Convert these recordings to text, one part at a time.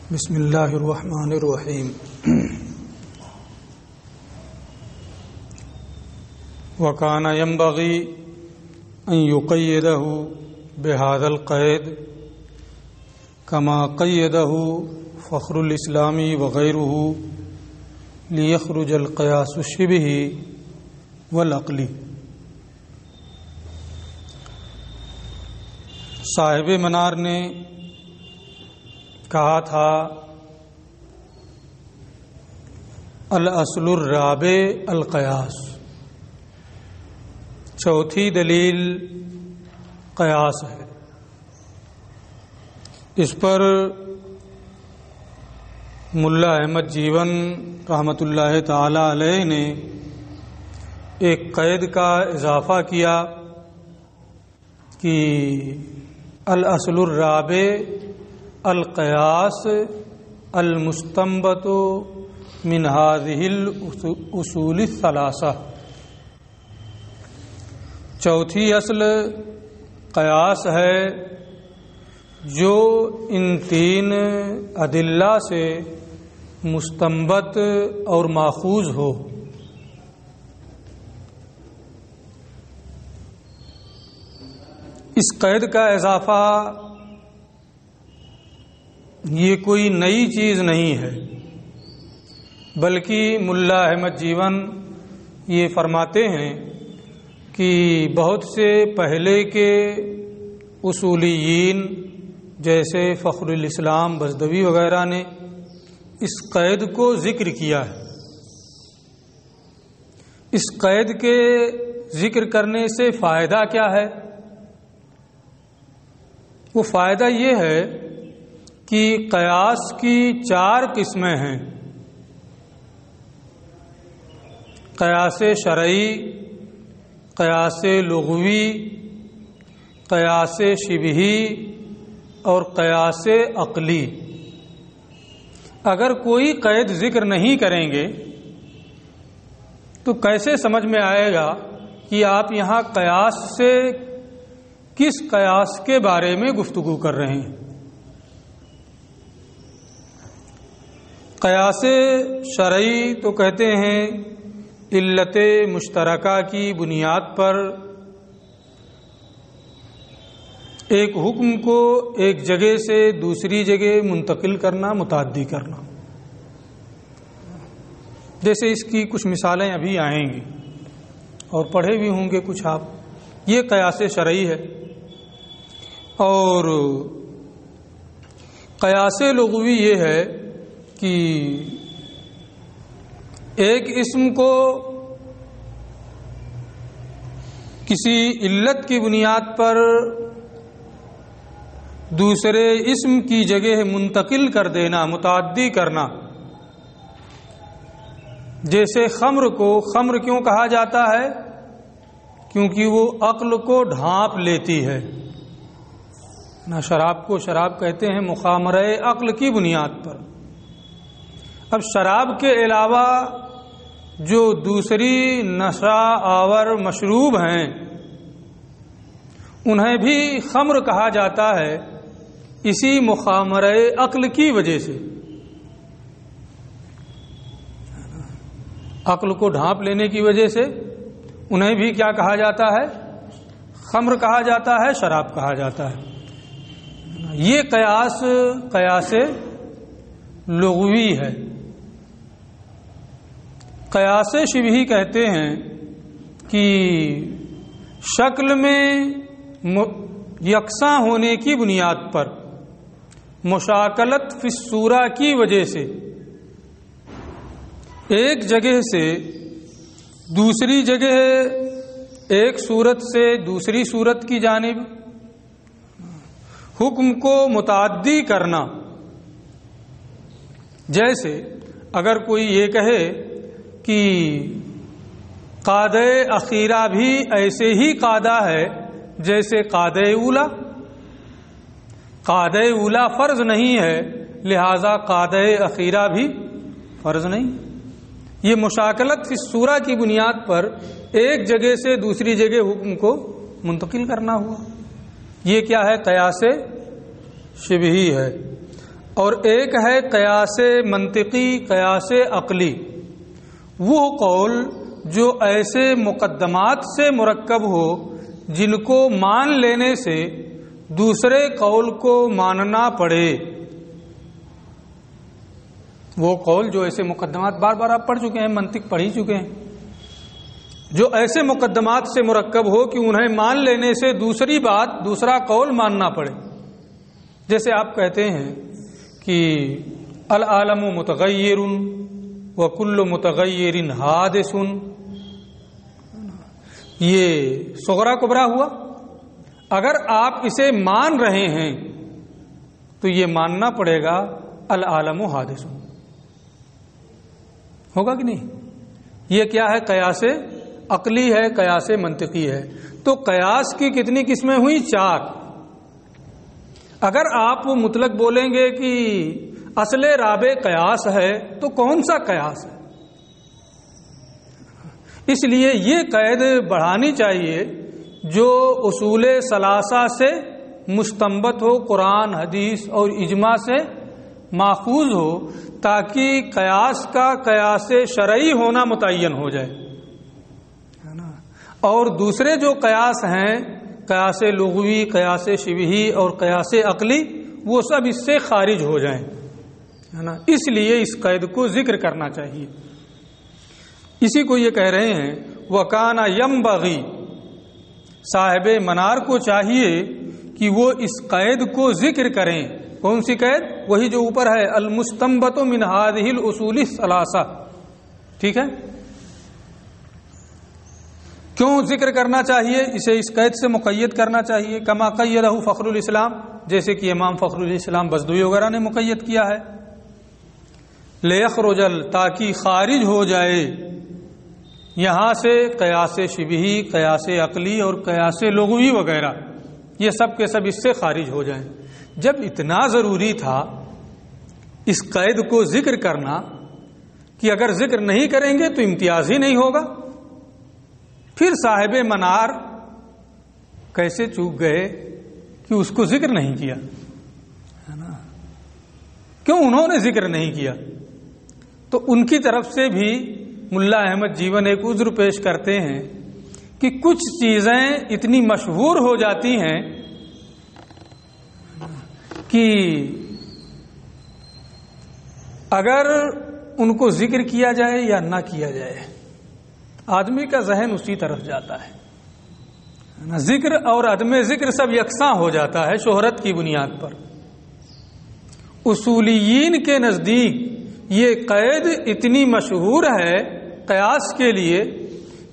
بسم اللہ الرحمن الرحیم وکان ینبغی ان یقیدہ بہذا القید کما قیدہ فخر الاسلام وغیرہ لیخرج القیاس الشبہی والعقلی۔ صاحب منار نے کہا تھا الاصل الرابع القیاس، چوتھی دلیل قیاس ہے۔ اس پر ملا احمد جیون رحمۃ اللہ تعالی علیہ نے ایک قید کا اضافہ کیا کہ الاصل الرابع القیاس المستنبط من هذه الاصول الثلاثہ، چوتھی اصل قیاس ہے جو ان تین ادلہ سے مستنبط اور ماخوذ ہو۔ اس قید کا اضافہ یہ کوئی نئی چیز نہیں ہے، بلکہ ملا احمد جیون یہ فرماتے ہیں کہ بہت سے پہلے کے اصولیین جیسے فخر الاسلام بزدوی وغیرہ نے اس قید کو ذکر کیا ہے۔ اس قید کے ذکر کرنے سے فائدہ کیا ہے؟ وہ فائدہ یہ ہے کہ قیاس کی 4 قسمیں ہیں: قیاس شرعی، قیاس لغوی، قیاس شبہی اور قیاس عقلی۔ اگر کوئی قید ذکر نہیں کریں گے تو کیسے سمجھ میں آئے گا کہ آپ یہاں قیاس سے کس قیاس کے بارے میں گفتگو کر رہے ہیں؟ قیاس شرعی تو کہتے ہیں علت مشترکہ کی بنیاد پر ایک حکم کو ایک جگہ سے دوسری جگہ منتقل کرنا، متعدی کرنا۔ جیسے اس کی کچھ مثالیں ابھی آئیں گی اور پڑھے بھی ہوں گے کچھ آپ۔ یہ قیاس شرعی ہے۔ اور قیاس لغوی یہ ہے کہ ایک اسم کو کسی علت کی بنیاد پر دوسرے اسم کی جگہ منتقل کر دینا، متعدی کرنا۔ جیسے خمر کو خمر کیوں کہا جاتا ہے؟ کیونکہ وہ عقل کو ڈھانپ لیتی ہے۔ نہ شراب کو شراب کہتے ہیں مخامرہ عقل کی بنیاد پر۔ اب شراب کے علاوہ جو دوسری نشہ آور مشروب ہیں انہیں بھی خمر کہا جاتا ہے، اسی مخامرہ عقل کی وجہ سے۔ عقل کو ڈھانپ لینے کی وجہ سے انہیں بھی کیا کہا جاتا ہے؟ خمر کہا جاتا ہے، شراب کہا جاتا ہے۔ یہ قیاس لغوی ہے۔ قیاس شبہی کہتے ہیں کہ شکل میں یکساں ہونے کی بنیاد پر مشاکلت فی الصورہ کی وجہ سے ایک جگہ سے دوسری جگہ، ایک صورت سے دوسری صورت کی جانب حکم کو متعدی کرنا۔ جیسے اگر کوئی یہ کہے کہ قاعدہ اخیرہ بھی ایسے ہی قاعدہ ہے جیسے قاعدہ اولا، قاعدہ اولا فرض نہیں ہے لہذا قاعدہ اخیرہ بھی فرض نہیں۔ یہ مشاکلت فی الصورہ کی بنیاد پر ایک جگہ سے دوسری جگہ حکم کو منتقل کرنا ہوا۔ یہ کیا ہے؟ قیاس شبہی ہے۔ اور ایک ہے قیاس منطقی، قیاس عقلی، وہ قول جو ایسے مقدمات سے مرکب ہو جن کو مان لینے سے دوسرے قول کو ماننا پڑے۔ وہ قول جو ایسے مقدمات، بار بار آپ پڑھ چکے ہیں، منطق پڑھ ہی چکے ہیں، جو ایسے مقدمات سے مرکب ہو کہ انہیں مان لینے سے دوسری بات، دوسرا قول ماننا پڑے۔ جیسے آپ کہتے ہیں کہ العالم متغیر وکل متغیر حادث، یہ صغرا کبرا ہوا۔ اگر آپ اسے مان رہے ہیں تو یہ ماننا پڑے گا العالم حادث، ہوگا کہ نہیں؟ یہ کیا ہے؟ قیاس عقلی ہے، قیاس منطقی ہے۔ تو قیاس کی کتنی قسمیں ہوئی؟ 4۔ اگر آپ مطلق بولیں گے کہ اصل رابع قیاس ہے تو کون سا قیاس ہے؟ اس لیے یہ قید بڑھانی چاہیے جو اصول ثلاثہ سے مستنبط ہو، قرآن، حدیث اور اجماع سے ماخوذ ہو، تاکہ قیاس کا قیاس شرعی ہونا متعین ہو جائے، ہے نا؟ اور دوسرے جو قیاس ہیں، قیاس لغوی، قیاس شبہی اور قیاس عقلی، وہ سب اس سے خارج ہو جائیں، ہے نا؟ اس لیے اس قید کو ذکر کرنا چاہیے۔ اسی کو یہ کہہ رہے ہیں وَكَانَ يَنبَغِي، صاحب منار کو چاہیے کہ وہ اس قید کو ذکر کریں۔ کون سی قید؟ وہی جو اوپر ہے، المستنبط من هذه الاصول الثلاثہ، ٹھیک ہے؟ کیوں ذکر کرنا چاہیے؟ اسے اس قید سے مقید کرنا چاہیے، کما قیدہ فخر الاسلام، جیسے کہ امام فخر الاسلام بزدوی وغیرہ نے مقید کیا ہے، لیخرج، تاکہ خارج ہو جائے یہاں سے قیاس شبہی، قیاس عقلی اور قیاس لغوی وغیرہ، یہ سب کے سب اس سے خارج ہو جائیں۔ جب اتنا ضروری تھا اس قید کو ذکر کرنا کہ اگر ذکر نہیں کریں گے تو امتیاز ہی نہیں ہوگا، پھر صاحب منار کیسے چوک گئے کہ اس کو ذکر نہیں کیا، ہے نا؟ کیوں انہوں نے ذکر نہیں کیا؟ تو ان کی طرف سے بھی ملا احمد جیون ایک عذر پیش کرتے ہیں کہ کچھ چیزیں اتنی مشہور ہو جاتی ہیں کہ اگر ان کو ذکر کیا جائے یا نہ کیا جائے، آدمی کا ذہن اسی طرف جاتا ہے، ذکر اور عدم ذکر سب یکساں ہو جاتا ہے شہرت کی بنیاد پر۔ اصولیین کے نزدیک یہ قید اتنی مشہور ہے قیاس کے لیے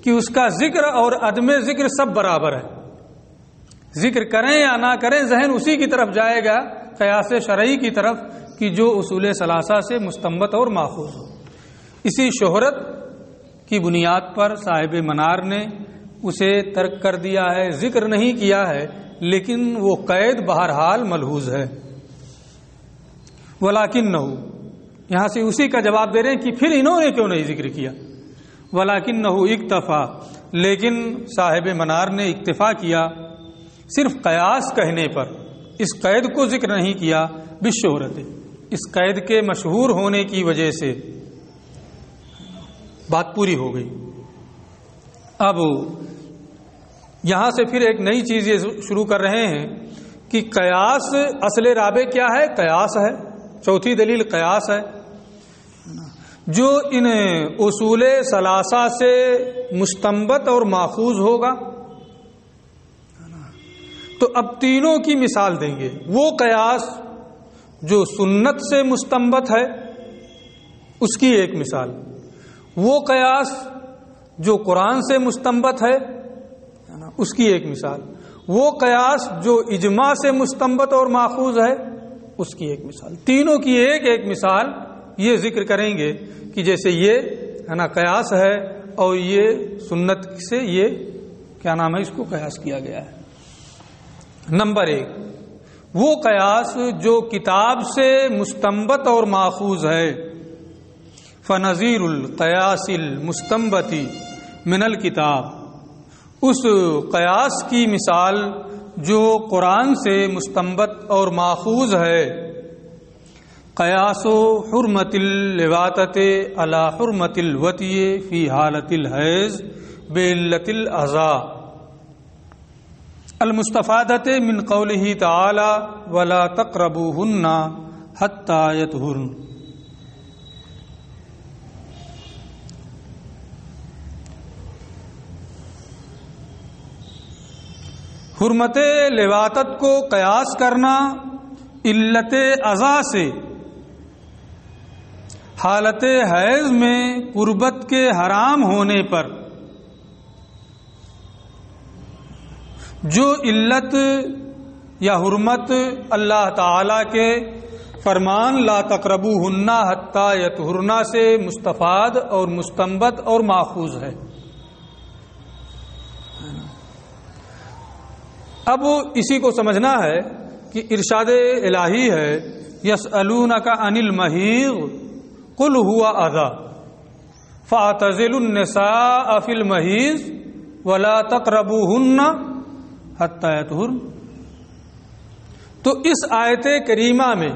کہ اس کا ذکر اور عدم ذکر سب برابر ہے، ذکر کریں یا نہ کریں ذہن اسی کی طرف جائے گا، قیاس شرعی کی طرف، کہ جو اصول ثلاثہ سے مستنبط اور ماخوذ ہو۔ اسی شہرت کی بنیاد پر صاحب منار نے اسے ترک کر دیا ہے، ذکر نہیں کیا ہے، لیکن وہ قید بہرحال ملحوظ ہے۔ وَلَكِنَّهُ، یہاں سے اسی کا جواب دے رہے ہیں کہ پھر انہوں نے کیوں نہیں ذکر کیا۔ وَلَكِنَّهُ اکتفا، لیکن صاحب منار نے اکتفا کیا صرف قیاس کہنے پر، اس قید کو ذکر نہیں کیا، بالشہرت، اس قید کے مشہور ہونے کی وجہ سے بات پوری ہو گئی۔ اب یہاں سے پھر ایک نئی چیز یہ شروع کر رہے ہیں کہ قیاس اصل رابع کیا ہے؟ قیاس ہے، چوتھی دلیل قیاس ہے، جو ان اصول ثلاثہ سے مستنبط اور ماخوذ ہوگا۔ تو اب تینوں کی مثال دیں گے۔ وہ قیاس جو سنت سے مستنبط ہے اس کی ایک مثال، وہ قیاس جو قرآن سے مستنبط ہے اس کی ایک مثال، وہ قیاس جو اجماع سے مستنبط اور ماخوذ ہے اس کی ایک مثال۔ تینوں کی ایک ایک مثال یہ ذکر کریں گے کہ جیسے یہ ہے نا قیاس ہے اور یہ سنت سے یہ کیا نام ہے، اس کو قیاس کیا گیا ہے۔ نمبر 1، وہ قیاس جو کتاب سے مستنبط اور ماخوذ ہے، فنظیر القیاس المستنبط من الکتاب، اس قیاس کی مثال جو قرآن سے مستنبط اور ماخوذ ہے، قیاس حرمت اللواطۃ علی حرمت الوطی فی حالت الحیض بعلت الاعضاء المستفادۃ من قولہ تعالی ولا تقربوہن حتی یطہرن۔ حرمت لواطت کو قیاس کرنا علت اعضاء سے حالت حیض میں قربت کے حرام ہونے پر جو علت یا حرمت اللہ تعالی کے فرمان لا تقربوہن حتی یطہرن سے مستفاد اور مستنبط اور ماخوذ ہے۔ اب اسی کو سمجھنا ہے کہ ارشاد الہی ہے یسألونک عن المحیض قل هو اذی فاعتزلوا النساء فی المحیض ولا تقربوہن حتی یطہرن۔ تو اس آیت کریمہ میں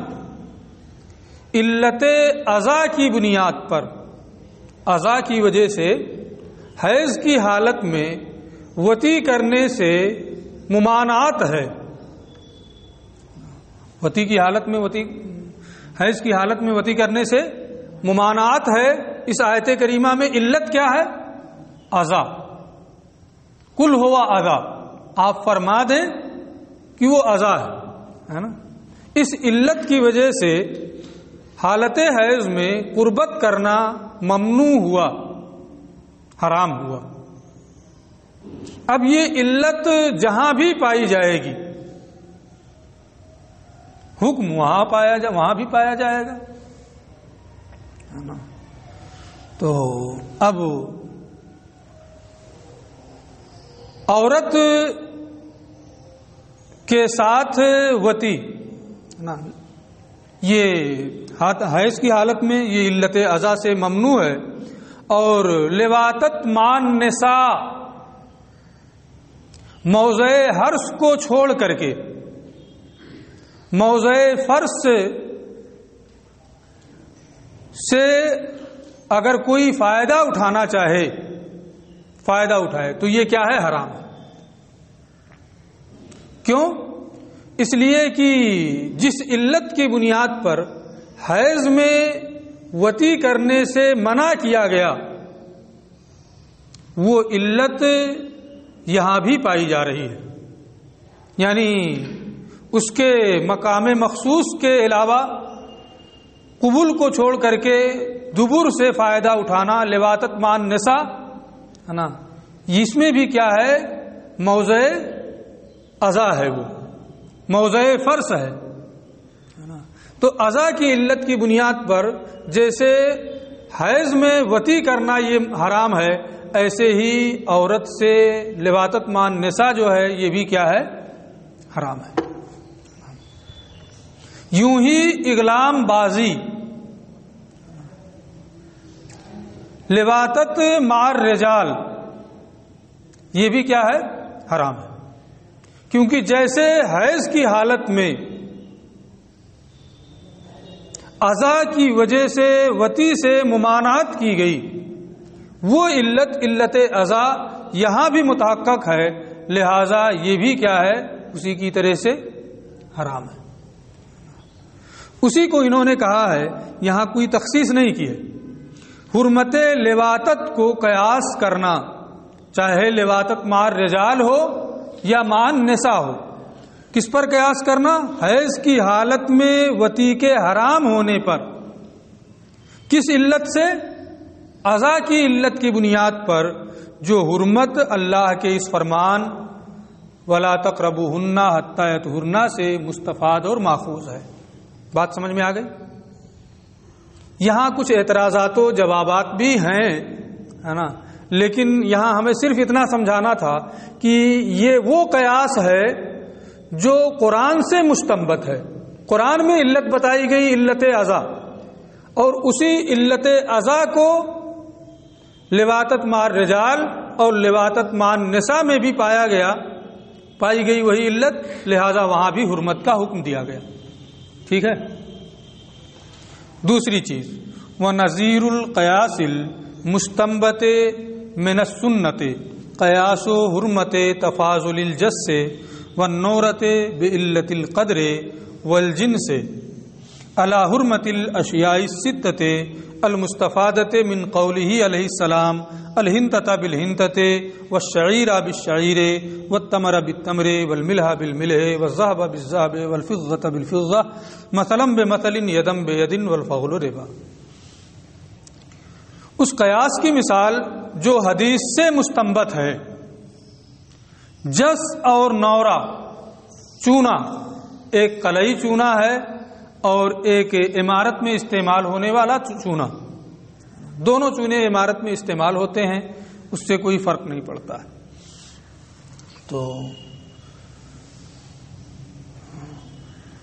علت اذی کی بنیاد پر اذی کی وجہ سے حیض کی حالت میں وطی کرنے سے ممانعت ہے۔ وطی کی حالت میں حیض کی حالت میں وطی کرنے سے ممانعت ہے۔ اس آیت کریمہ میں علت کیا ہے؟ اذی، قل هو اذی، آپ فرما دیں کہ وہ اذی ہے نا۔ اس علت کی وجہ سے حالت حیض میں قربت کرنا ممنوع ہوا، حرام ہوا۔ اب یہ علت جہاں بھی پائی جائے گی حکم وہاں بھی پایا جائے گا۔ تو اب عورت کے ساتھ وطی یہ حیض کی حالت میں یہ علت اذی سے ممنوع ہے۔ اور لواطت مان نساء، موضع حرث کو چھوڑ کر کے موضع فرض سے اگر کوئی فائدہ اٹھانا چاہے، فائدہ اٹھائے تو یہ کیا ہے؟ حرام ہے۔ کیوں؟ اس لیے کہ جس علت کی بنیاد پر حیض میں وطی کرنے سے منع کیا گیا وہ علت یہاں بھی پائی جا رہی ہے، یعنی اس کے مقام مخصوص کے علاوہ قبول کو چھوڑ کر کے دبر سے فائدہ اٹھانا لواطت مان نساء ہے نا، اس میں بھی کیا ہے؟ موضع اذی ہے، وہ موضع فرض ہے نا۔ تو اذی کی علت کی بنیاد پر جیسے حیض میں وطی کرنا یہ حرام ہے، ایسے ہی عورت سے لواطت مان نساء جو ہے یہ بھی کیا ہے؟ حرام ہے۔ یوں ہی اغلام بازی، لواطت مار رجال، یہ بھی کیا ہے؟ حرام ہے۔ کیونکہ جیسے حیض کی حالت میں اذی کی وجہ سے وطی سے ممانعت کی گئی، وہ علت اذی یہاں بھی متحقق ہے، لہذا یہ بھی کیا ہے؟ اسی کی طرح سے حرام ہے۔ اسی کو انہوں نے کہا ہے، یہاں کوئی تخصیص نہیں کی ہے۔ حرمت لواطت کو قیاس کرنا، چاہے لواطت مار رجال ہو یا مان نساء ہو، کس پر قیاس کرنا؟ حیض کی حالت میں وطی کے حرام ہونے پر۔ کس علت سے؟ اذی کی علت کی بنیاد پر، جو حرمت اللہ کے اس فرمان ولا تقربوہن حتی یطہرن سے مستفاد اور ماخوذ ہے۔ بات سمجھ میں آ گئی؟ یہاں کچھ اعتراضات و جوابات بھی ہیں ہے نا، لیکن یہاں ہمیں صرف اتنا سمجھانا تھا کہ یہ وہ قیاس ہے جو قرآن سے مستنبط ہے۔ قرآن میں علت بتائی گئی، علت اذی، اور اسی علت اذی کو لواطت مار رجال اور لواطت مان نساء میں بھی پائی گئی وہی علت، لہذا وہاں بھی حرمت کا حکم دیا گیا۔ ٹھیک ہے؟ دوسری چیز وَنَظِيرُ الْقِيَاسِ الْمُسْتَنبَتِ مِنَ السُّنَّةِ قیاس و حرمت تفاضل الجس والنورت بعلت القدر والجنس علی حرمت الاشیاء الستۃ المستفادۃ من قوله علیہ السلام الہنتۃ بالہنتۃ والشعیر بالشعیر والتمر بالتمر والملح بالملح والذهب بالذهب والفضة بالفضة مثلا بمثل یدا بید والفضل ربا. اس قیاس کی مثال جو حدیث سے مستنبت ہے، جس اور نورا چونا، ایک قلعی چونا ہے اور ایک عمارت میں استعمال ہونے والا چونا، دونوں چونے عمارت میں استعمال ہوتے ہیں، اس سے کوئی فرق نہیں پڑتا ہے. تو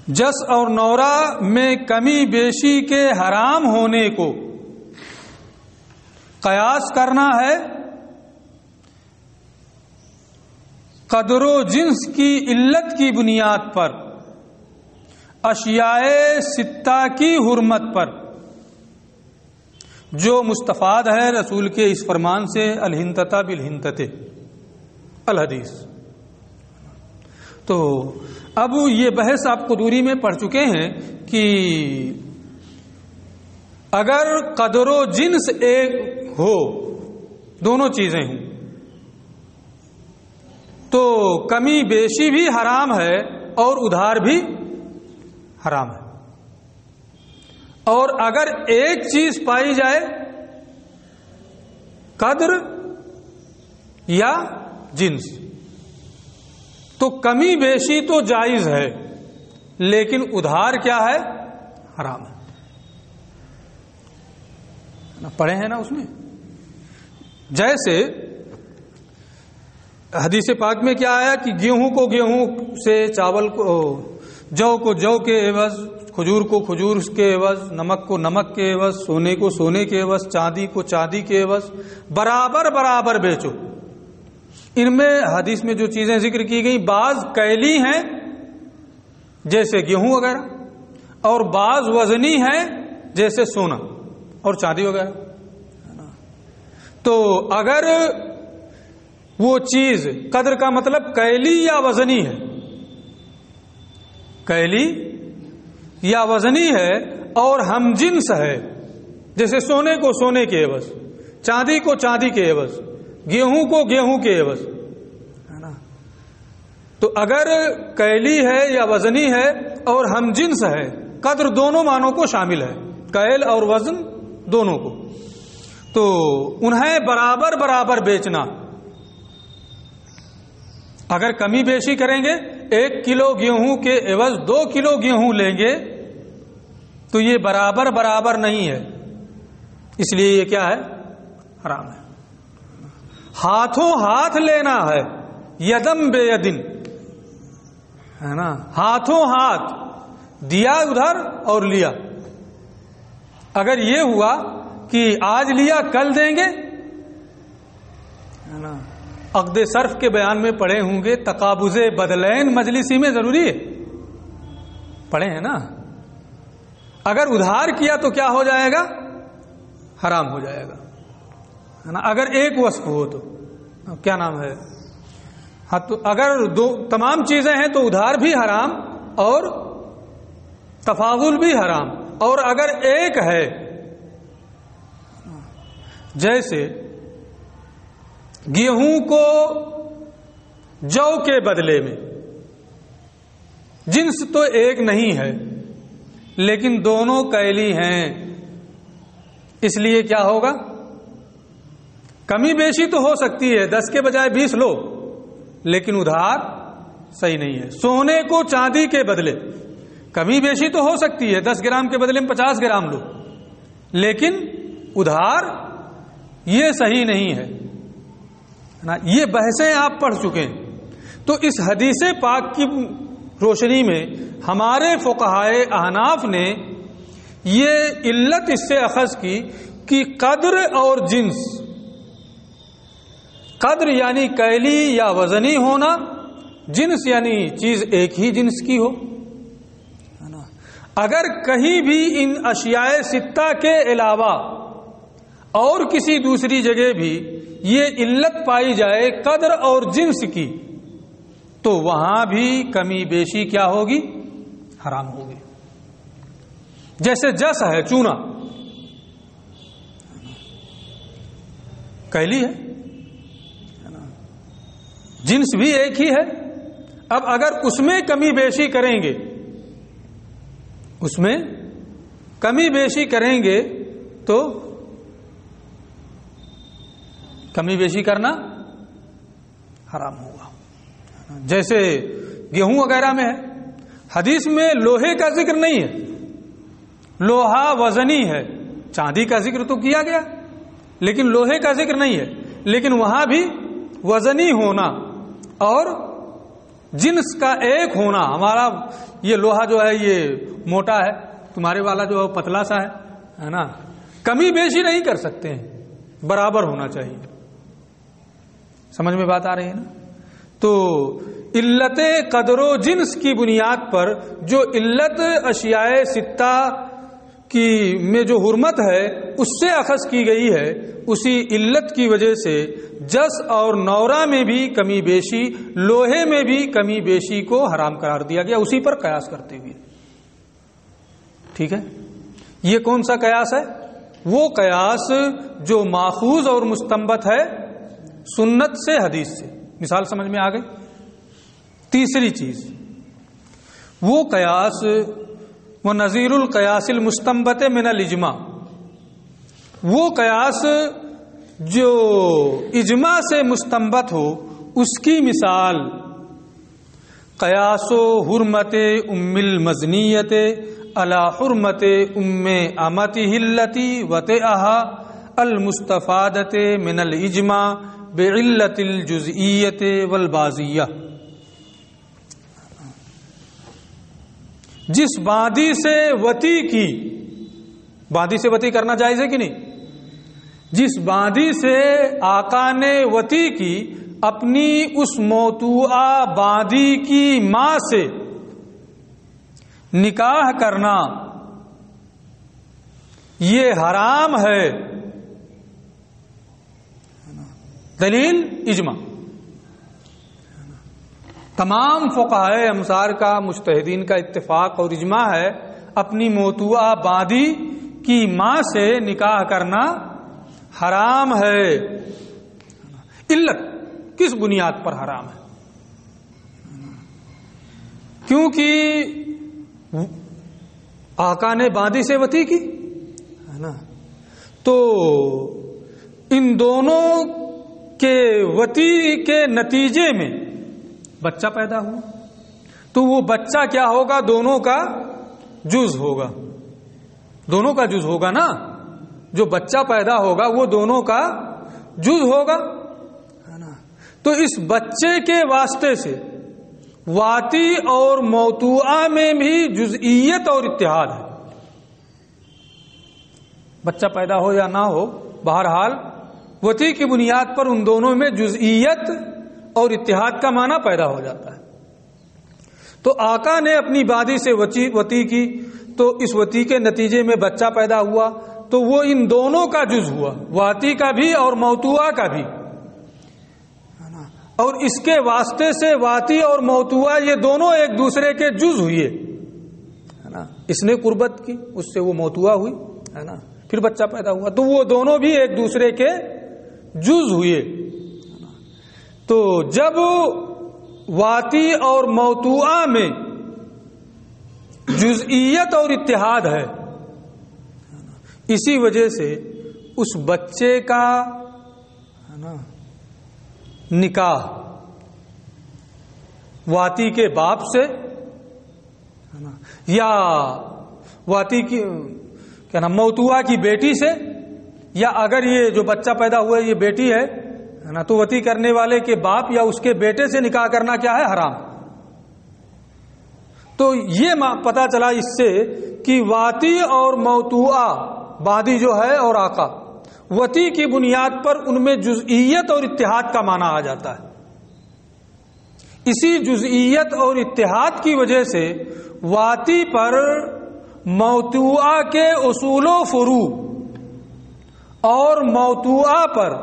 جس اور نورا میں کمی بیشی کے حرام ہونے کو قیاس کرنا ہے قدر و جنس کی علت کی بنیاد پر، اشیاء ستہ کی حرمت پر، جو مستفاد ہے رسول کے اس فرمان سے الہنتۃ بالہنتۃ الحدیث. تو اب یہ بحث آپ قدوری میں پڑھ چکے ہیں کہ اگر قدر و جنس ایک ہو، دونوں چیزیں ہوں، تو کمی بیشی بھی حرام ہے اور ادھار بھی حرام ہے. اور اگر ایک چیز پائی جائے قدر یا جنس، تو کمی بیشی تو جائز ہے لیکن ادھار کیا ہے؟ حرام ہے. پڑھے ہیں نا اس میں. جیسے حدیث پاک میں کیا آیا کہ گیہوں کو گیہوں سے، چاول کو جو کے عوض، کھجور کو کھجور کے عوض، نمک کو نمک کے عوض، سونے کو سونے کے عوض، چاندی کو چاندی کے عوض برابر برابر بیچو. ان میں حدیث میں جو چیزیں ذکر کی گئی، بعض کیلی ہیں جیسے گیہوں وغیرہ، اور بعض وزنی ہیں جیسے سونا اور چاندی وغیرہ. تو اگر وہ چیز، قدر کا مطلب کیلی یا وزنی ہے، کیلی یا وزنی ہے اور ہم جنس ہے، جیسے سونے کو سونے کے عوض، چاندی کو چاندی کے عوض، گیہوں کو گیہوں کے عوض، ہے نا. تو اگر کیلی ہے یا وزنی ہے اور ہم جنس ہے، قدر دونوں معنوں کو شامل ہے، کیل اور وزن دونوں کو، تو انہیں برابر برابر بیچنا. اگر کمی بیشی کریں گے، 1 کلو گیہوں کے عوض 2 کلو گیہوں لیں گے تو یہ برابر برابر نہیں ہے، اس لیے یہ کیا ہے؟ حرام ہے. ہاتھوں ہاتھ لینا ہے، یدم بے یدن، ہے نا. ہاتھوں ہاتھ دیا ادھر اور لیا. اگر یہ ہوا کہ آج لیا کل دیں گے، ہے نا. عقد صرف کے بیان میں پڑھے ہوں گے، تقابض بدلین مجلسی میں ضروری ہے، پڑھے ہیں نا. اگر ادھار کیا تو کیا ہو جائے گا؟ حرام ہو جائے گا، ہے نا. اگر ایک وصف ہو تو کیا نام ہے، ہاں، تو اگر تمام چیزیں ہیں تو ادھار بھی حرام اور تفاضل بھی حرام. اور اگر ایک ہے، جیسے گیہوں کو جو کے بدلے میں، جنس تو ایک نہیں ہے لیکن دونوں کیلی ہیں، اس لیے کیا ہوگا؟ کمی بیشی تو ہو سکتی ہے، 10 کے بجائے 20 لو، لیکن ادھار صحیح نہیں ہے. سونے کو چاندی کے بدلے کمی بیشی تو ہو سکتی ہے، 10 گرام کے بدلے میں 50 گرام لو، لیکن ادھار یہ صحیح نہیں ہے نا. یہ بحثیں آپ پڑھ چکے ہیں. تو اس حدیث پاک کی روشنی میں ہمارے فقہائے احناف نے یہ علت اس سے اخذ کی کہ قدر اور جنس، قدر یعنی کیلی یا وزنی ہونا، جنس یعنی چیز ایک ہی جنس کی ہو، ہے نا. اگر کہیں بھی ان اشیاء ستہ کے علاوہ اور کسی دوسری جگہ بھی یہ علت پائی جائے قدر اور جنس کی تو وہاں بھی کمی بیشی کیا ہوگی؟ حرام ہوگی. جیسے جس ہے چونا کیلی ہے، جنس بھی ایک ہی ہے. اب اگر اس میں کمی بیشی کریں گے، اس میں کمی بیشی کریں گے تو کمی بیشی کرنا حرام ہوگا. جیسے گیہوں وغیرہ میں ہے، حدیث میں لوہے کا ذکر نہیں ہے، لوہا وزنی ہے. چاندی کا ذکر تو کیا گیا لیکن لوہے کا ذکر نہیں ہے. لیکن وہاں بھی وزنی ہونا اور جنس کا ایک ہونا. ہمارا یہ لوہا جو ہے یہ موٹا ہے، تمہارے والا جو ہے پتلا سا ہے نا. کمی بیشی نہیں کر سکتے ہیں، برابر ہونا چاہیے. سمجھ میں بات آ رہی ہے نا؟ تو علت قدر و جنس کی بنیاد پر جو علت اشیاء ستہ کی میں جو حرمت ہے اس سے اخذ کی گئی ہے، اسی علت کی وجہ سے جس اور نورہ میں بھی کمی بیشی، لوہے میں بھی کمی بیشی کو حرام قرار دیا گیا، اسی پر قیاس کرتے ہوئے. ٹھیک ہے، یہ کون سا قیاس ہے؟ وہ قیاس جو ماخوذ اور مستنبط ہے سنت سے، حدیث سے. مثال سمجھ میں آ گئی. تیسری چیز وہ قیاس وہ نظیر القیاس المستنبط من الاجماع، وہ قیاس جو اجماع سے مستنبط ہو. اس کی مثال قیاس و حرمت ام المزنیت علی حرمت ام امتہ التی وطئها المستفادۃ من الاجماع بعلت الجزئیت والبعضیہ. جس باندی سے وتی کی، باندی سے وتی کرنا جائز ہے کہ نہیں؟ جس باندی سے آقا نے وتی کی، اپنی اس موتوعہ باندی کی ماں سے نکاح کرنا یہ حرام ہے. دلیل اجماع. تمام فقہائے امصار کا، مجتہدین کا اتفاق اور اجماع ہے اپنی موتوعہ باندی کی ماں سے نکاح کرنا حرام ہے. علت کس بنیاد پر حرام ہے؟ کیونکہ آقا نے باندی سے وتی کی ہے نا، تو ان دونوں کے وتی کے نتیجے میں بچہ پیدا ہوا، تو وہ بچہ کیا ہوگا؟ دونوں کا جز ہوگا. دونوں کا جز ہوگا نا. جو بچہ پیدا ہوگا وہ دونوں کا جز ہوگا ہے نا. تو اس بچے کے واسطے سے واتی اور موتوعہ میں بھی جزئیت اور اتحاد ہے. بچہ پیدا ہو یا نہ ہو، بہرحال وتی کی بنیاد پر ان دونوں میں جزئیت اور اتحاد کا معنی پیدا ہو جاتا ہے. تو آقا نے اپنی باندی سے وتی کی، تو اس وتی کے نتیجے میں بچہ پیدا ہوا، تو وہ ان دونوں کا جز ہوا، واتی کا بھی اور موتوعہ کا بھی. اور اس کے واسطے سے واتی اور موتوعہ یہ دونوں ایک دوسرے کے جز ہوئے ہے نا. اس نے قربت کی، اس سے وہ موتوعہ ہوئی ہے نا، پھر بچہ پیدا ہوا، تو وہ دونوں بھی ایک دوسرے کے جز ہوئے. تو جب واتی اور موتوعہ میں جزئیت اور اتحاد ہے، اسی وجہ سے اس بچے کا ہے نا نکاح واتی کے باپ سے ہے نا، یا واتی کی کیا نام موتوعہ کی بیٹی سے، یا اگر یہ جو بچہ پیدا ہوا ہے یہ بیٹی ہے نا، تو وتی کرنے والے کے باپ یا اس کے بیٹے سے نکاح کرنا کیا ہے؟ حرام. تو یہ پتہ چلا اس سے کہ واتی اور موتوعہ باندی جو ہے اور آقا، وتی کی بنیاد پر ان میں جزئیت اور اتحاد کا معنی آ جاتا ہے. اسی جزئیت اور اتحاد کی وجہ سے واتی پر موضوعہ کے اصول و فروع اور موضوعہ پر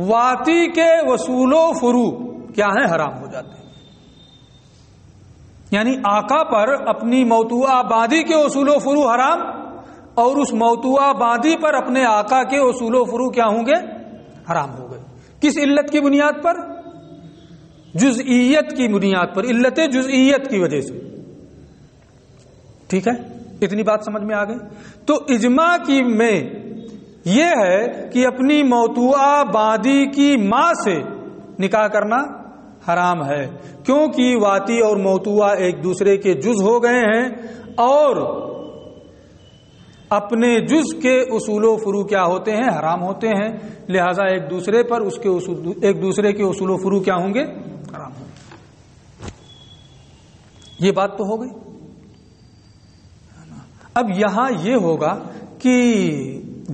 واتی کے اصول و فروع کیا ہیں؟ حرام ہو جاتے ہیں. یعنی آقا پر اپنی موضوعہ باندی کے اصول و فروع حرام، اور اس موضوعہ باندی پر اپنے آقا کے اصول و فروع کیا ہوں گے؟ حرام ہو گئے. کس علت کی بنیاد پر؟ جزئیت کی بنیاد پر، علت جزئیت کی وجہ سے. ٹھیک ہے، اتنی بات سمجھ میں آ گئی. تو اجماع کی میں یہ ہے کہ اپنی موضوعہ باندی کی ماں سے نکاح کرنا حرام ہے، کیونکہ واتی اور موضوعہ ایک دوسرے کے جز ہو گئے ہیں، اور اپنے جز کے اصول و فروع کیا ہوتے ہیں؟ حرام ہوتے ہیں. لہذا ایک دوسرے پر ایک دوسرے کے اصول و فروع کیا ہوں گے؟ حرام ہوں گے. یہ بات تو ہو گئی. اب یہاں یہ ہوگا کہ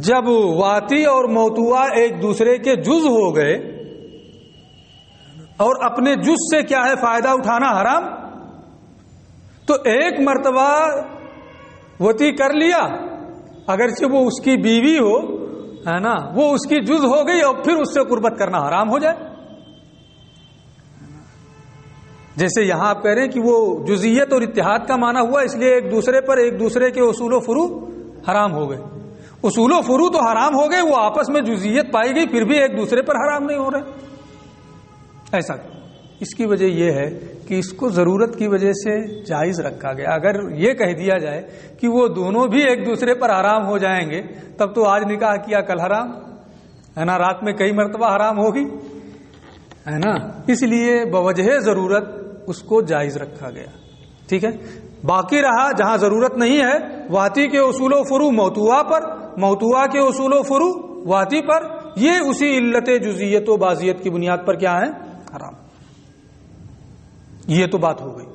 جب واتی اور موضوعہ ایک دوسرے کے جز ہو گئے اور اپنے جز سے کیا ہے فائدہ اٹھانا حرام، تو ایک مرتبہ وتی کر لیا، اگرچہ وہ اس کی بیوی ہو، ہے نا، وہ اس کی جز ہو گئی، اور پھر اس سے قربت کرنا حرام ہو جائے. جیسے یہاں آپ کہہ رہے ہیں کہ وہ جزئیت اور اتحاد کا معنی ہوا، اس لیے ایک دوسرے پر ایک دوسرے کے اصول و فروع حرام ہو گئے. اصول و فروع تو حرام ہو گئے، وہ آپس میں جزئیت پائی گئی، پھر بھی ایک دوسرے پر حرام نہیں ہو رہے. ایسا اس کی وجہ یہ ہے کہ اس کو ضرورت کی وجہ سے جائز رکھا گیا. اگر یہ کہہ دیا جائے کہ وہ دونوں بھی ایک دوسرے پر حرام ہو جائیں گے، تب تو آج نکاح کیا کل حرام ہے نا، رات میں کئی مرتبہ حرام ہوگی، ہے نا. اس لیے بوجہ ضرورت اس کو جائز رکھا گیا. ٹھیک ہے. باقی رہا جہاں ضرورت نہیں ہے، واتی کے اصول و فروع موضوعہ پر، موضوعہ کے اصول و فروع واتی پر، یہ اسی علت جزئیت و بعضیت کی بنیاد پر کیا ہے؟ حرام. یہ تو بات ہو گئی.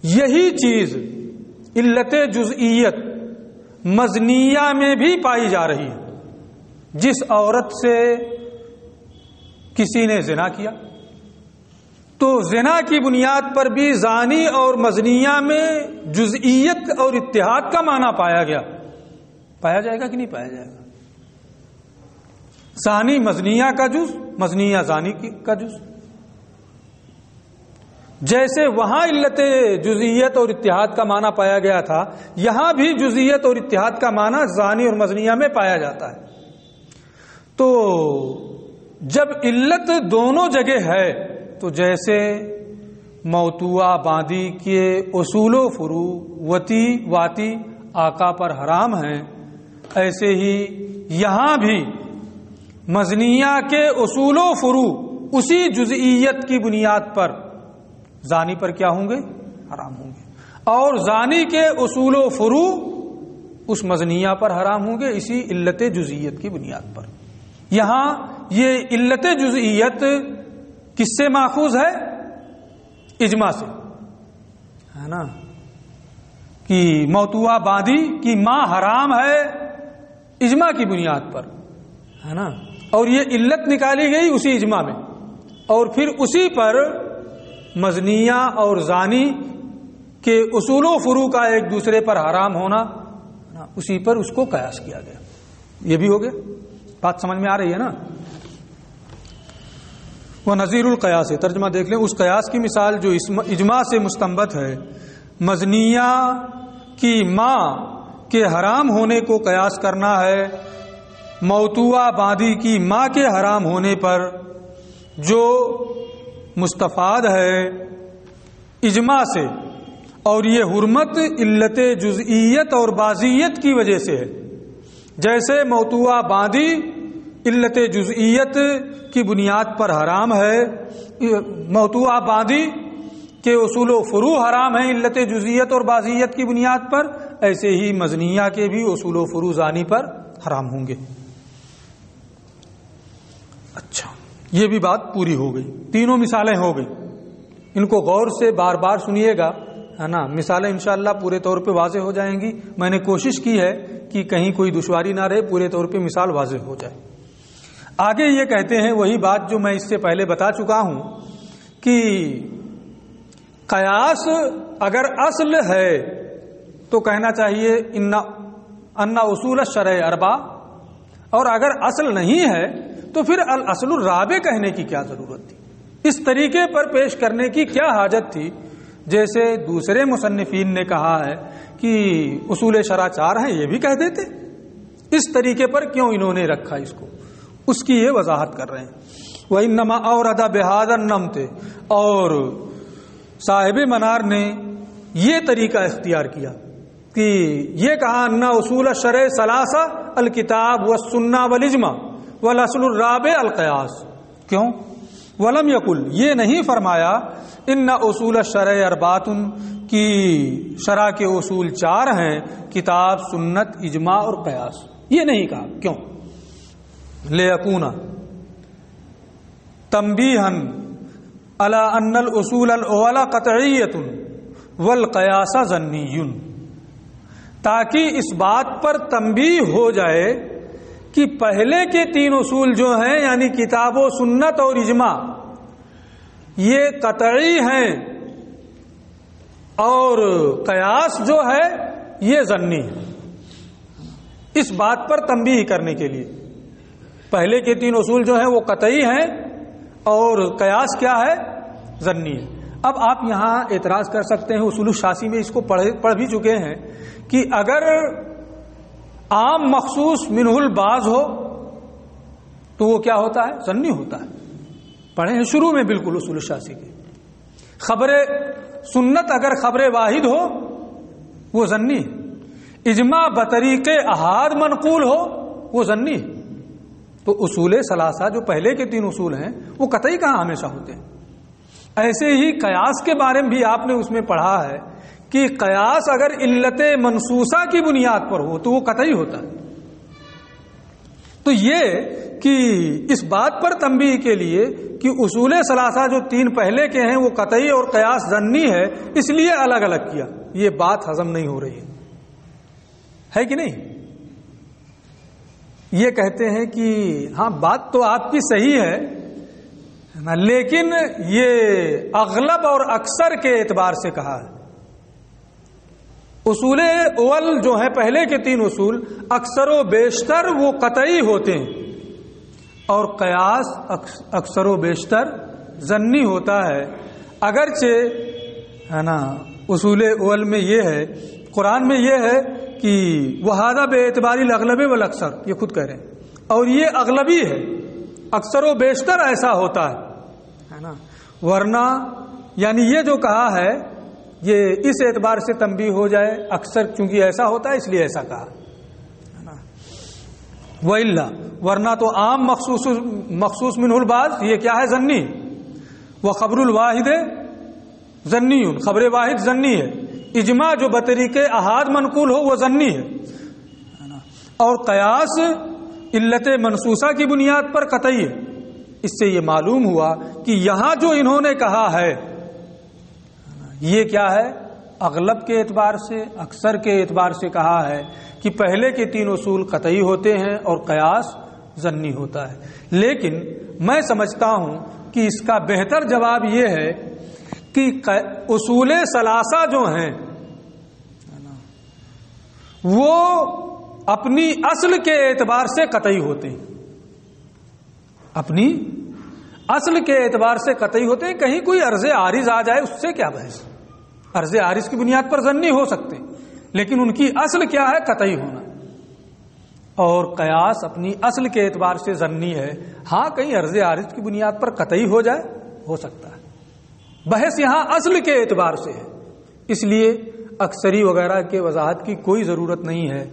یہی چیز علت جزئیت مزنیہ میں بھی پائی جا رہی ہے. جس عورت سے کسی نے زنا کیا تو زنا کی بنیاد پر بھی زانی اور مزنیہ میں جزئیت اور اتحاد کا معنی پایا گیا. پایا جائے گا کہ نہیں پایا جائے گا؟ زانی مزنیہ کا جز، مزنیہ زانی کا جز. جیسے وہاں علت جزئیت اور اتحاد کا معنی پایا گیا تھا، یہاں بھی جزئیت اور اتحاد کا معنی زانی اور مزنیہ میں پایا جاتا ہے. تو جب علت دونوں جگہ ہے تو جیسے موضوعہ باندی کے اصول و فروع واتی آقا پر حرام ہیں، ایسے ہی یہاں بھی مزنیہ کے اصول و فروع اسی جزئیت کی بنیاد پر زانی پر کیا ہوں گے؟ حرام ہوں گے. اور زانی کے اصول و فروع اس مزنیہ پر حرام ہوں گے اسی علت جزئیت کی بنیاد پر. یہاں یہ علت جزئیت کس سے ماخوذ ہے؟ اجماع سے، ہے نا، کہ موضوعہ باندی کی ماں حرام ہے اجماع کی بنیاد پر، ہے نا. اور یہ علت نکالی گئی اسی اجماع میں، اور پھر اسی پر مزنیہ اور زانی کے اصول و فروع کا ایک دوسرے پر حرام ہونا، اسی پر اس کو قیاس کیا گیا. یہ بھی ہو گیا. بات سمجھ میں آ رہی ہے نا؟ وہ نظیر القیاس ہے، ترجمہ دیکھ لیں. اس قیاس کی مثال جو اجماع سے مستنبت ہے، مزنیہ کی ماں کے حرام ہونے کو قیاس کرنا ہے موضوعہ باندی کی ماں کے حرام ہونے پر، جو مستفاد ہے اجماع سے. اور یہ حرمت علت جزئیت اور بعضیت کی وجہ سے ہے. جیسے موضوعہ باندی علت جزئیت کی بنیاد پر حرام ہے، موضوعہ باندی کے اصول و فروع حرام ہیں علت جزئیت اور بعضیت کی بنیاد پر، ایسے ہی مزنیہ کے بھی اصول و فروع زانی پر حرام ہوں گے. اچھا، یہ بھی بات پوری ہو گئی. تینوں مثالیں ہو گئی. ان کو غور سے بار بار سنیے گا، ہے نا. مثالیں انشاءاللہ پورے طور پہ واضح ہو جائیں گی. میں نے کوشش کی ہے کہ کہیں کوئی دشواری نہ رہے، پورے طور پہ مثال واضح ہو جائے. آگے یہ کہتے ہیں وہی بات جو میں اس سے پہلے بتا چکا ہوں کہ قیاس اگر اصل ہے تو کہنا چاہیے ان اصول الشرع اربع، اور اگر اصل نہیں ہے تو پھر الاصل الرابع کہنے کی کیا ضرورت تھی؟ اس طریقے پر پیش کرنے کی کیا حاجت تھی؟ جیسے دوسرے مصنفین نے کہا ہے کہ اصول شرع 4 ہیں، یہ بھی کہہ دیتے، اس طریقے پر کیوں انہوں نے رکھا اس کو؟ اس کی یہ وضاحت کر رہے ہیں۔ وَإِنَّمَا أَوْرَدَ بِهَذَا النَّمْتِ، اور صاحب منار نے یہ طریقہ اختیار کیا کہ یہ کہا ان اصول الشرع ثلاثہ الکتاب والسنہ والاجماع والاصل الرابع القیاس۔ کیوں؟ ولم یقل، یہ نہیں فرمایا ان اصول الشرع اربعۃ کی شرع کے اصول 4 ہیں، کتاب، سنت، اجماع اور قیاس، یہ نہیں کہا۔ کیوں؟ لیکون تنبیہا علی ان الاصول الاول قطعیۃ والقیاس ظنی، تاکہ اس بات پر تنبیہ ہو جائے کہ پہلے کے 3 اصول جو ہیں یعنی کتاب و سنت اور اجماع یہ قطعی ہیں، اور قیاس جو ہے یہ ظنی ہے۔ اس بات پر تنبیہ کرنے کے لیے پہلے کے 3 اصول جو ہیں وہ قطعی ہیں اور قیاس کیا ہے؟ ظنی ہے۔ اب آپ یہاں اعتراض کر سکتے ہیں، اصول الشاسی میں اس کو پڑھ بھی چکے ہیں کہ اگر عام مخصوص منہ البعض ہو تو وہ کیا ہوتا ہے؟ ظنی ہوتا ہے۔ پڑھے ہیں شروع میں بالکل اصول الشاسی کے۔ خبر سنت اگر خبر واحد ہو وہ ظنی ہے، اجماع بطریق احاد منقول ہو وہ ظنی ہے۔ تو اصول ثلاثہ جو پہلے کے 3 اصول ہیں وہ قطعی کہاں ہمیشہ ہوتے ہیں۔ ایسے ہی قیاس کے بارے میں بھی آپ نے اس میں پڑھا ہے کہ قیاس اگر علت منصوصہ کی بنیاد پر ہو تو وہ قطعی ہوتا ہے۔ تو یہ کہ اس بات پر تنبیہ کے لیے کہ اصول ثلاثہ جو 3 پہلے کے ہیں وہ قطعی اور قیاس ظنی ہے، اس لیے الگ الگ کیا، یہ بات ہضم نہیں ہو رہی ہے کہ نہیں؟ یہ کہتے ہیں کہ ہاں بات تو آپ کی صحیح ہے، لیکن یہ اغلب اور اکثر کے اعتبار سے کہا ہے۔ اصول اول جو ہے پہلے کے 3 اصول اکثر و بیشتر وہ قطعی ہوتے ہیں، اور قیاس اکثر و بیشتر ظنی ہوتا ہے۔ اگرچہ ہے نا اصول اول میں یہ ہے، قرآن میں یہ ہے کہ وہذا بے اعتباری الاغلب والاکثر، یہ خود کہہ رہے ہیں، اور یہ اغلبی ہے، اکثر و بیشتر ایسا ہوتا ہے نا، ورنہ یعنی یہ جو کہا ہے یہ اس اعتبار سے تنبیہ ہو جائے، اکثر چونکہ ایسا ہوتا ہے اس لیے ایسا کہا ہے نا، وَإِلَّا، ورنہ تو عام مخصوص منہ البعض یہ کیا ہے؟ ظنی۔ وخبر الواحد ظنی، خبر واحد ظنی ہے، اجماع جو بطریق احاد منقول ہو وہ ظنی ہے، اور قیاس علت منصوصہ کی بنیاد پر قطعی ہے۔ اس سے یہ معلوم ہوا کہ یہاں جو انہوں نے کہا ہے یہ کیا ہے؟ اغلب کے اعتبار سے، اکثر کے اعتبار سے کہا ہے کہ پہلے کے 3 اصول قطعی ہوتے ہیں اور قیاس ظنی ہوتا ہے۔ لیکن میں سمجھتا ہوں کہ اس کا بہتر جواب یہ ہے کہ اصول ثلاثہ جو ہیں وہ اپنی اصل کے اعتبار سے قطعی ہوتے ہیں، اپنی اصل کے اعتبار سے قطعی ہوتے ہیں۔ کہیں کوئی عرض عارض آ جائے اس سے کیا بحث؟ عرض عارض کی بنیاد پر ظنی ہو سکتے، لیکن ان کی اصل کیا ہے؟ قطعی ہونا۔ اور قیاس اپنی اصل کے اعتبار سے ظنی ہے، ہاں کہیں عرض عارض کی بنیاد پر قطعی ہو جائے، ہو سکتا ہے۔ بحث یہاں اصل کے اعتبار سے ہے، اس لیے اکثری وغیرہ کے وضاحت کی کوئی ضرورت نہیں ہے۔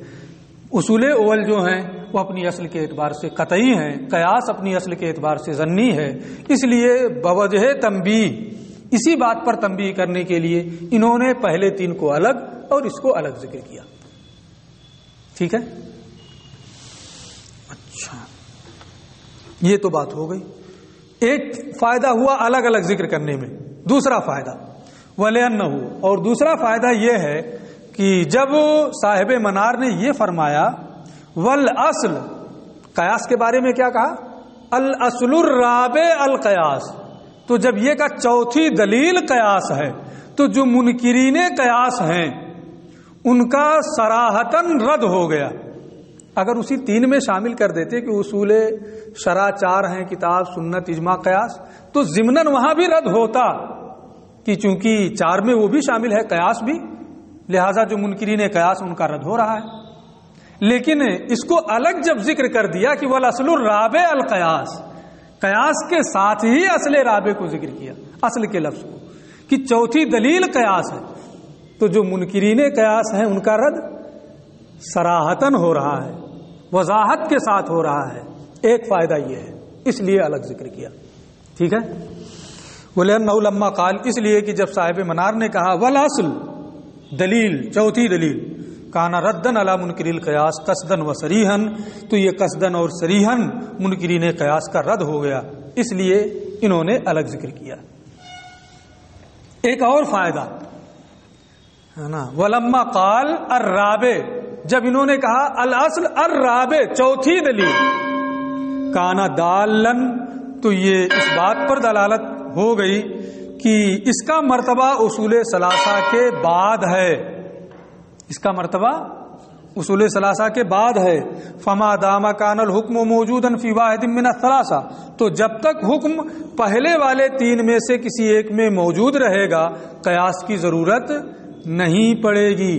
اصول اول جو ہیں وہ اپنی اصل کے اعتبار سے قطعی ہیں، قیاس اپنی اصل کے اعتبار سے ظنی ہے، اس لیے بوجہ تنبیہ، اسی بات پر تنبیہ کرنے کے لیے انہوں نے پہلے 3 کو الگ اور اس کو الگ ذکر کیا۔ ٹھیک ہے، اچھا یہ تو بات ہو گئی۔ ایک فائدہ ہوا الگ الگ ذکر کرنے میں، دوسرا فائدہ وَلِأَنَّهُ، اور دوسرا فائدہ یہ ہے کہ جب صاحب منار نے یہ فرمایا والاصل، قیاس کے بارے میں کیا کہا؟ الاصل الرابع القیاس، تو جب یہ کا چوتھی دلیل قیاس ہے تو جو منکرین قیاس ہیں ان کا صراحتاً رد ہو گیا۔ اگر اسی 3 میں شامل کر دیتے کہ اصول شرع 4 ہیں، کتاب، سنت، اجماع، قیاس، تو ضمناً وہاں بھی رد ہوتا کہ چونکہ 4 میں وہ بھی شامل ہے، قیاس بھی، لہذا جو منکرین قیاس ان کا رد ہو رہا ہے۔ لیکن اس کو الگ جب ذکر کر دیا کہ والاصل الرابع القیاس، قیاس کے ساتھ ہی اصل رابع کو ذکر کیا، اصل کے لفظ کو، کہ چوتھی دلیل قیاس ہے، تو جو منکرین قیاس ہیں ان کا رد صراحتاً ہو رہا ہے، وضاحت کے ساتھ ہو رہا ہے۔ ایک فائدہ یہ ہے، اس لیے الگ ذکر کیا۔ ٹھیک ہے، وَلِأَنَّهُ لَمَّا قال، اس لیے کہ جب صاحب منار نے کہا والاصل دلیل، چوتھی دلیل، کانا ردن علی منکر القیاس قصدن و صریحن، تو یہ قصدن اور صریحن منکرین قیاس کا رد ہو گیا، اس لیے انہوں نے الگ ذکر کیا۔ ایک اور فائدہ ہے نا، ولما قال الرابع، جب انہوں نے کہا الاصل الرابع، چوتھی دلیل، کانا دالن، تو یہ اس بات پر دلالت ہو گئی کہ اس کا مرتبہ اصول ثلاثہ کے بعد ہے، اس کا مرتبہ اصول ثلاثہ کے بعد ہے۔ فما دام کان الحکم موجودا فی واحد من الثلاثہ، تو جب تک حکم پہلے والے 3 میں سے کسی ایک میں موجود رہے گا، قیاس کی ضرورت نہیں پڑے گی۔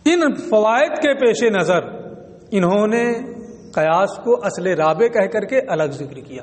ان فوائد کے پیش نظر انہوں نے قیاس کو اصل رابع کہہ کر کے الگ ذکر کیا۔